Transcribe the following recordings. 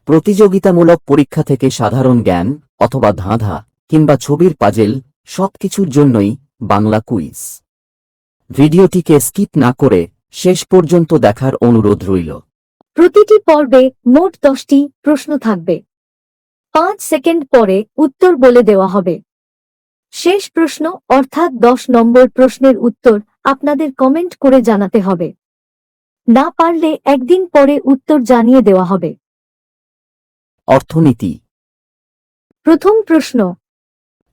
প্রতিযোগিতামূলক পরীক্ষা থেকে সাধারণ জ্ঞান অথবা ধাঁধা কিংবা ছবির পাজেল সবকিছুর জন্যই বাংলা কুইজ। ভিডিওটিকে স্কিপ না করে শেষ পর্যন্ত দেখার অনুরোধ রইল। প্রতিটি পর্বে মোট 10টি প্রশ্ন থাকবে। 5 সেকেন্ড পরে উত্তর বলে দেওয়া হবে। শেষ প্রশ্ন অর্থাৎ 10 নম্বর প্রশ্নের উত্তর আপনাদের কমেন্ট করে জানাতে হবে। না পারলে একদিন পরে উত্তর জানিয়ে দেওয়া হবে। অর্থনীতি। প্রথম প্রশ্ন,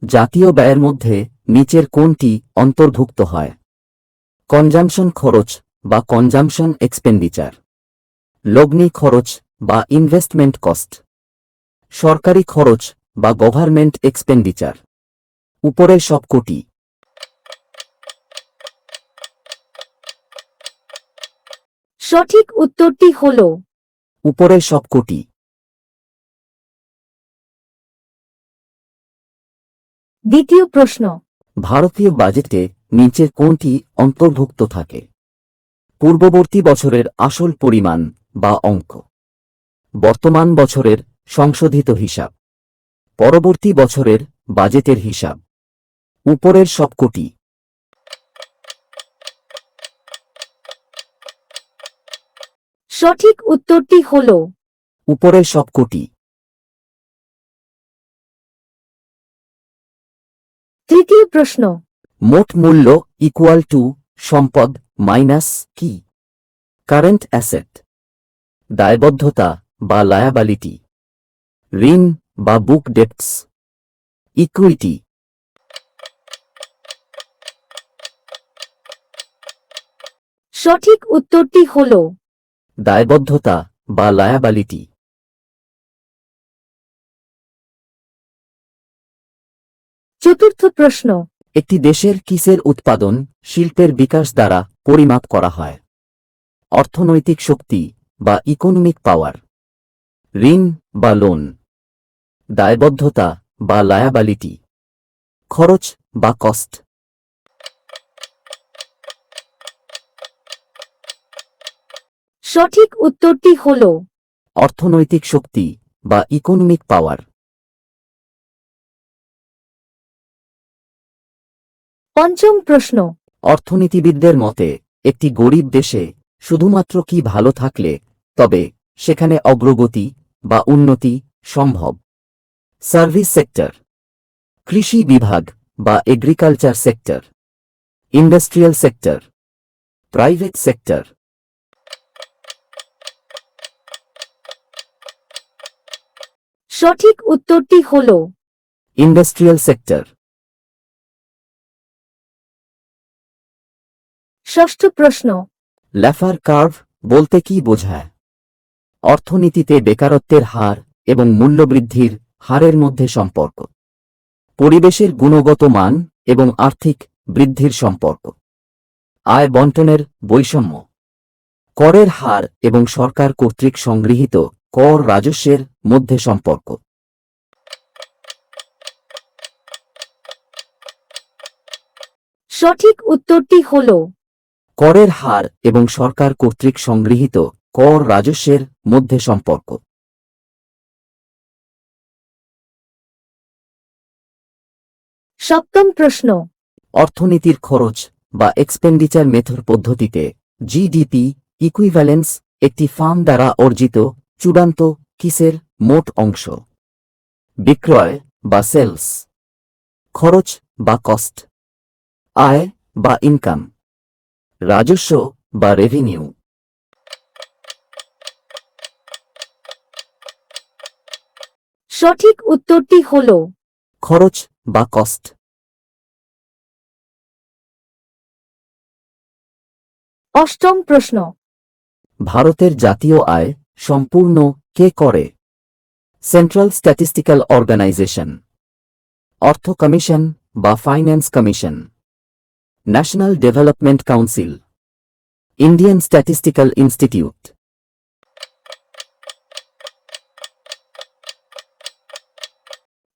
জাতীয় ব্যয়ের মধ্যে নিচের কোনটি অন্তর্ভুক্ত হয়? কনজামশন খরচ বা কনজামশন এক্সপেন্ডিচার, লগ্নি খরচ বা ইনভেস্টমেন্ট কস্ট, সরকারি খরচ বা গভর্নমেন্ট এক্সপেন্ডিচার। উপরের সবকটি। সঠিক উত্তরটি হল উপরের সবকটি। দ্বিতীয় প্রশ্ন, ভারতীয় বাজেটে নিচের কোনটি অন্তর্ভুক্ত থাকে? পূর্ববর্তী বছরের আসল পরিমাণ বা অঙ্ক, বর্তমান বছরের সংশোধিত হিসাব, পরবর্তী বছরের বাজেটের হিসাব। উপরের সবকটি। সঠিক উত্তরটি হল উপরের সবকটি। তৃতীয় প্রশ্ন, মোট মূল্য ইকুয়াল টু সম্পদ মাইনাস কি? কারেন্ট অ্যাসেট, দায়বদ্ধতা বা লায়াবিলিটি, ঋণ বা বুক ডেপ্টস, ইকুইটি। সঠিক উত্তরটি হল দায়বদ্ধতা বা লায়াবিলিটি। চতুর্থ প্রশ্ন, একটি দেশের কিসের উৎপাদন শিল্পের বিকাশ দ্বারা পরিমাপ করা হয়? অর্থনৈতিক শক্তি বা ইকোনমিক পাওয়ার, ঋণ বা লোন, দায়বদ্ধতা বা লায়াবিলিটি, খরচ বা কস্ট। সঠিক উত্তরটি হল অর্থনৈতিক শক্তি বা ইকোনমিক পাওয়ার। পঞ্চম প্রশ্ন, অর্থনীতিবিদদের মতে একটি গরিব দেশে শুধুমাত্র কি ভালো থাকলে তবে সেখানে অগ্রগতি বা উন্নতি সম্ভব? সার্ভিস সেক্টর, কৃষি বিভাগ বা agriculture sector, industrial sector, private sector. সঠিক উত্তরটি হল ইন্ডাস্ট্রিয়াল সেক্টর। ষষ্ঠ প্রশ্ন, ল্যাফার কার্ভ বলতে কি বোঝায়? অর্থনীতিতে বেকারত্বের হার এবং মূল্যবৃদ্ধির হারের মধ্যে সম্পর্ক, পরিবেশের গুণগত মান এবং আর্থিক বৃদ্ধির সম্পর্ক, আয় বণ্টনের বৈষম্য, করের হার এবং সরকার কর্তৃক সংগৃহীত কর রাজস্বের মধ্যে সম্পর্ক। সঠিক উত্তরটি হল করের হার এবং সরকার কর্তৃক সংগৃহীত কর রাজস্বের মধ্যে সম্পর্ক। সপ্তম প্রশ্ন, অর্থনীতির খরচ বা এক্সপেন্ডিচার মেথড পদ্ধতিতে জিডিপি ইকুইভ্যালেন্স একটি ফার্ম দ্বারা অর্জিত চূড়ান্ত কিসের মোট অংশ? বিক্রয় বা সেলস, খরচ বা কস্ট, আয় বা ইনকাম, রাজস্ব বা রেভিনিউ। সঠিক উত্তরটি হল খরচ বা কস্ট। অষ্টম প্রশ্ন, ভারতের জাতীয় আয় সম্পূর্ণ কে করে? সেন্ট্রাল স্ট্যাটিস্টিক্যাল অর্গানাইজেশন, অর্থ কমিশন বা finance commission, national development council, Indian statistical institute.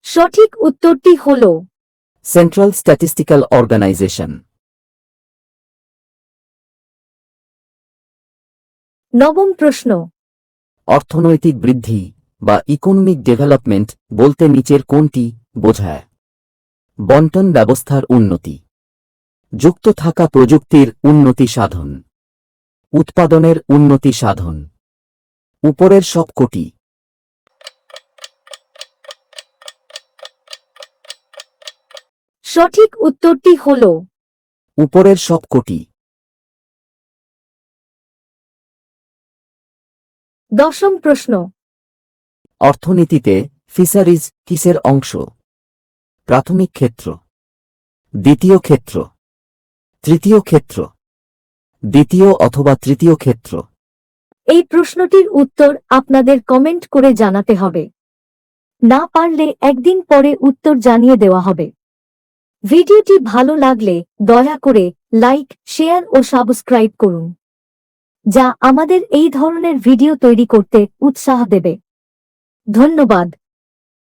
সঠিক উত্তরটি হল সেন্ট্রাল স্ট্যাটিস্টিক্যাল অর্গানাইজেশন। নবম প্রশ্ন, অর্থনৈতিক বৃদ্ধি বা ইকোনমিক ডেভেলপমেন্ট বলতে নিচের কোনটি বোঝায়? বন্টন ব্যবস্থার উন্নতি, যুক্ত থাকা প্রযুক্তির উন্নতি সাধন, উৎপাদনের উন্নতি সাধন, উপরের সবকটি। সঠিক উত্তরটি হল উপরের সবকটি। 10ম প্রশ্ন। অর্থনীতিতে ফিশারিজ কিসের অংশ? প্রাথমিক ক্ষেত্র, দ্বিতীয় ক্ষেত্র, তৃতীয় ক্ষেত্র, দ্বিতীয় অথবা তৃতীয় ক্ষেত্র। এই প্রশ্নটির উত্তর আপনাদের কমেন্ট করে জানাতে হবে। না পারলে একদিন পরে উত্তর জানিয়ে দেওয়া হবে। ভিডিওটি ভালো লাগলে দয়া করে লাইক, শেয়ার ও সাবস্ক্রাইব করুন, যা আমাদের এই ধরনের ভিডিও তৈরি করতে উৎসাহ দেবে। ধন্যবাদ।